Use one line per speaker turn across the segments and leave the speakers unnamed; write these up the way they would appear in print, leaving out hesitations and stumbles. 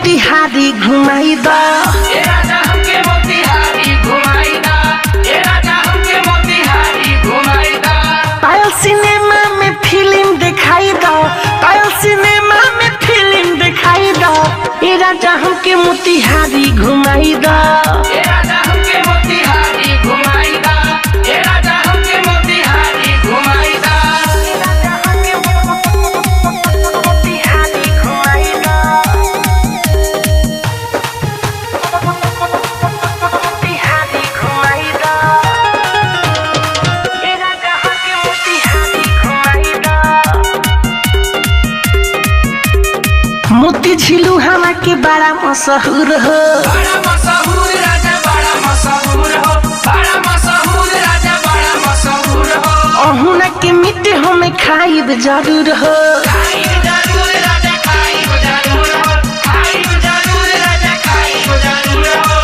मोतिहारी घुमाई द
ए राजा हमके मोतिहारी घुमाई दा ए राजा हमके मोतिहारी घुमाई दा
पायल सिनेमा में फिल्म दिखाई द पायल सिनेमा में फिल्म दिखाई द ए राजा हमके मोतिहारी घुमाई द
ए राजा हमके मोतिहारी घुमाई दा ए राजा हमके मोतिहारी घुमाई दा
मोती झिलू हवा के बड़ा मशहूर हो
बड़ा मशहूर राजा बड़ा मशहूर हो बड़ा मशहूर राजा बड़ा मशहूर हो
अहुना के मिट्टी हमें खाइब जरूर हो
खाइब जरूर राजा खाइब जरूर हो खाइब जरूर राजा खाइब जरूर हो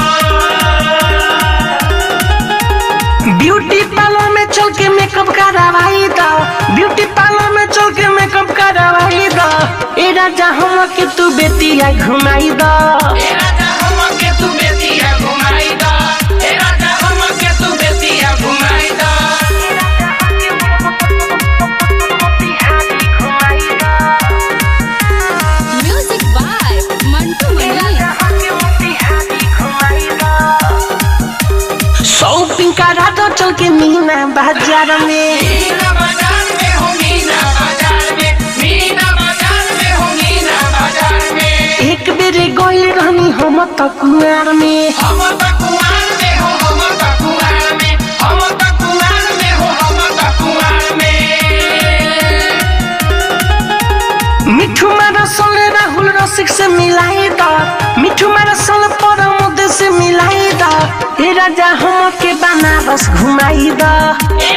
ब्यूटी पार्लर में चल के मेकअप करवाई द ब्यूटी पार्लर में चल के मेकअप करवाई द ए राजा हम के तू बेतिया घुमाई द
ए राजा हमके तू बेतिया घुमाई दा ए राजा हमके तू बेतिया घुमाई दा
Music by Mantu Mani.
Shopping करा दो चल के मीना बाजार में
मीना बाजार में हो मीना बाजार में मीना बाजार में हो मीना बाजार में
एक बेर गइल रहनी हम त कुआर में
हम त कुआर में हो हम त कुआर में हम त कुआर में हो हम त कुआर में
मिठू मारा सल राहुल रसिक से मिलाई द मिठू मारा सल परमोद से मिलाई द ए राजा हम के बनारस घुमाई द
ए